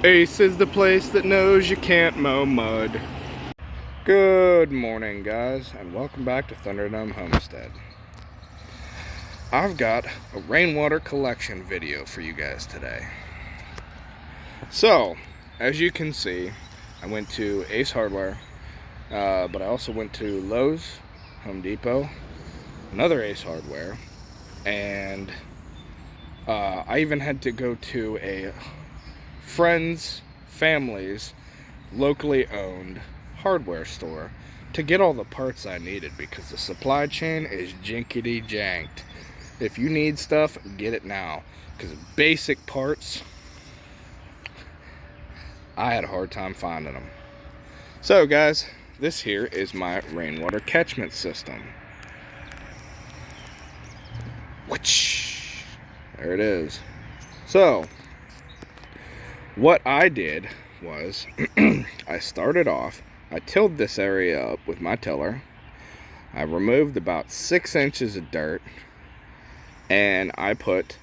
Ace is the place that knows you can't mow mud. Good morning, guys, and welcome back to Thunderdome Homestead. I've got a rainwater collection video for you guys today. So, as you can see, I went to Ace Hardware, but I also went to Lowe's, Home Depot, another Ace Hardware, and I even had to go to a friend's family's locally owned hardware store to get all the parts I needed, because the supply chain is jinkity janked. If you need stuff, get it now, because basic parts, I had a hard time finding them. So guys, this here is my rainwater catchment system. Which, there it is. So what I did was I started off, I tilled this area up with my tiller. I removed about 6 inches of dirt, and I put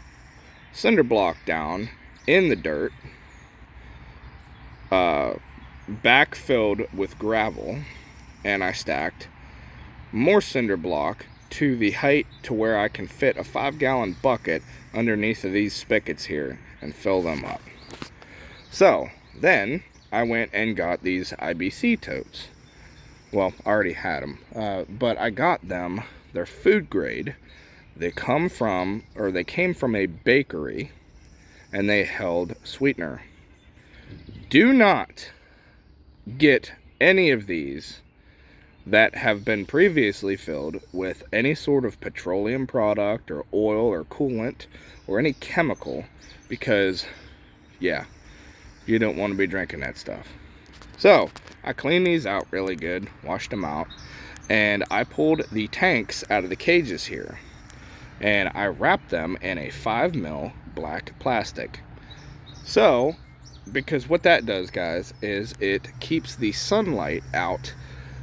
cinder block down in the dirt, backfilled with gravel, and I stacked more cinder block to the height to where I can fit a 5-gallon bucket underneath of these spigots here and fill them up. So then I went and got these IBC totes. Well, I already had them, but I got them. They're food grade. They came from a bakery, and they held sweetener. Do not get any of these that have been previously filled with any sort of petroleum product or oil or coolant or any chemical, because yeah, you don't want to be drinking that stuff. So I cleaned these out really good, washed them out, and I pulled the tanks out of the cages here, and I wrapped them in a 5mm black plastic. So, because what that does, guys, is it keeps the sunlight out,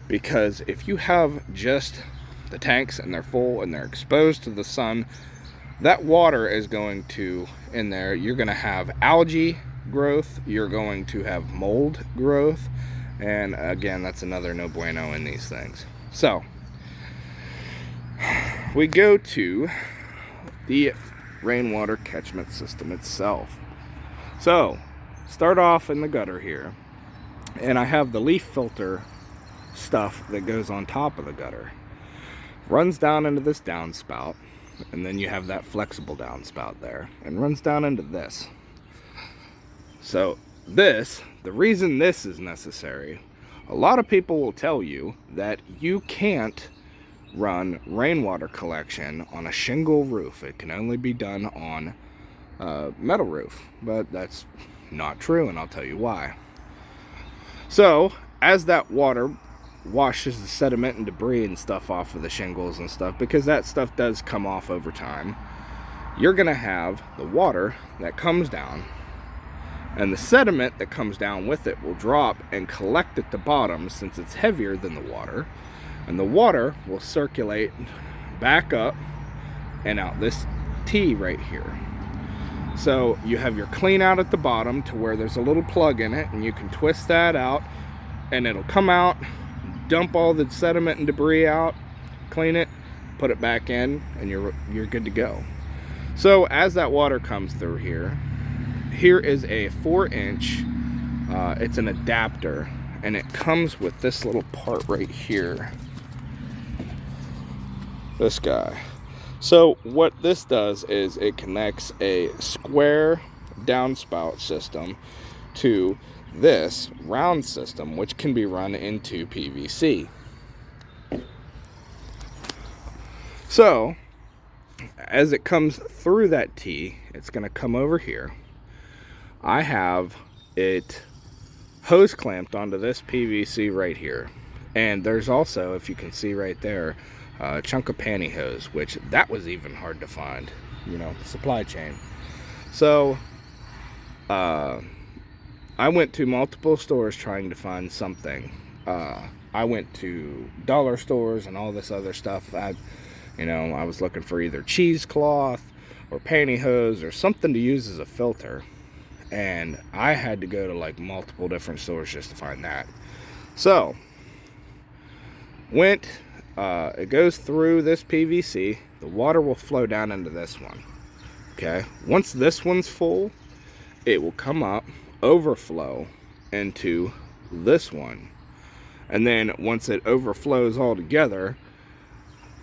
because if you have just the tanks and they're full and they're exposed to the sun, that water is going to, in there, you're going to have algae growth, you're going to have mold growth, and again, that's another no bueno in these things. So we go to the rainwater catchment system itself. So start off in the gutter here, and I have the leaf filter stuff that goes on top of the gutter, runs down into this downspout, and then you have that flexible downspout there, and runs down into this. So this, the reason this is necessary, a lot of people will tell you that you can't run rainwater collection on a shingle roof. It can only be done on a metal roof, but that's not true, and I'll tell you why. So as that water washes the sediment and debris and stuff off of the shingles and stuff, because that stuff does come off over time, you're gonna have the water that comes down, and the sediment that comes down with it will drop and collect at the bottom, since it's heavier than the water, and the water will circulate back up and out this T right here. So you have your clean out at the bottom to where there's a little plug in it, and you can twist that out and it'll come out, dump all the sediment and debris out, clean it, put it back in, and you're good to go. So as that water comes through here, here is a 4-inch, it's an adapter, and it comes with this little part right here, this guy. So what this does is it connects a square downspout system to this round system, which can be run into PVC. So as it comes through that T, it's going to come over here. I have it hose clamped onto this PVC right here, and there's also, if you can see right there, a chunk of pantyhose, which that was even hard to find, you know, supply chain. So I went to multiple stores trying to find something. I went to dollar stores and all this other stuff. I was looking for either cheesecloth or pantyhose or something to use as a filter. And I had to go to like multiple different stores just to find that. So it goes through this PVC. The water will flow down into this one. Okay, once this one's full, it will come up, overflow into this one, and then once it overflows all together,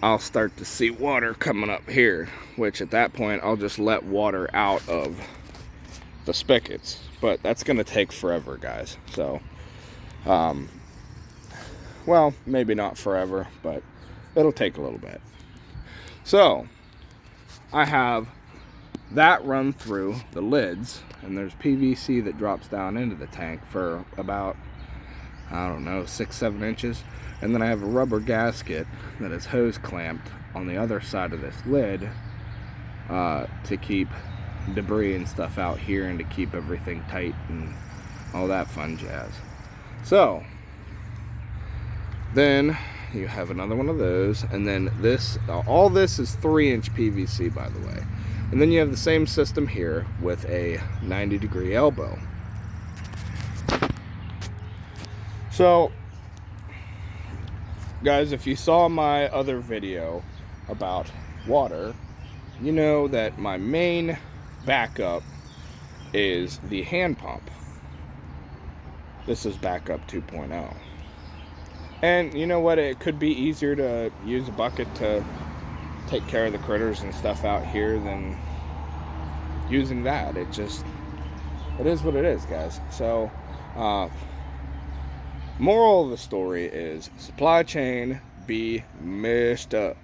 I'll start to see water coming up here, which at that point I'll just let water out of the spigots. But that's gonna take forever, guys. So well, maybe not forever, but it'll take a little bit. So I have that run through the lids, and there's PVC that drops down into the tank for about, I don't know, 6-7 inches. And then I have a rubber gasket that is hose clamped on the other side of this lid to keep debris and stuff out here and to keep everything tight and all that fun jazz. So then you have another one of those, and then this, all this is 3-inch PVC, by the way. And then you have the same system here with a 90-degree elbow. So guys, if you saw my other video about water, you know that my main backup is the hand pump. This is backup 2.0. And you know what, it could be easier to use a bucket to take care of the critters and stuff out here than using that. It is what it is, guys. So moral of the story is supply chain be messed up.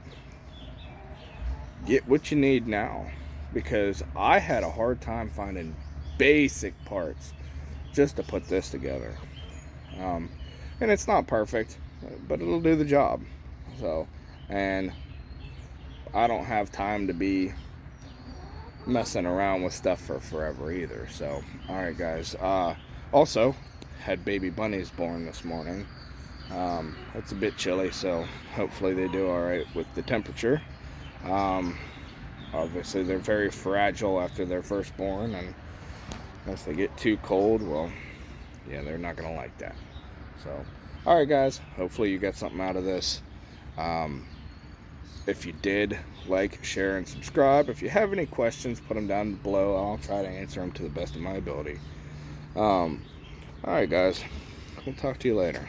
Get what you need now, because I had a hard time finding basic parts just to put this together. And it's not perfect, but it'll do the job. So, and I don't have time to be messing around with stuff for forever either. So, alright guys, also had baby bunnies born this morning. It's a bit chilly, so hopefully they do alright with the temperature. Obviously they're very fragile after they're first born, and if they get too cold, well, yeah, they're not gonna like that. So, alright guys, hopefully you got something out of this. If you did, like, share, and subscribe. If you have any questions, put them down below. I'll try to answer them to the best of my ability. Alright guys, we'll talk to you later.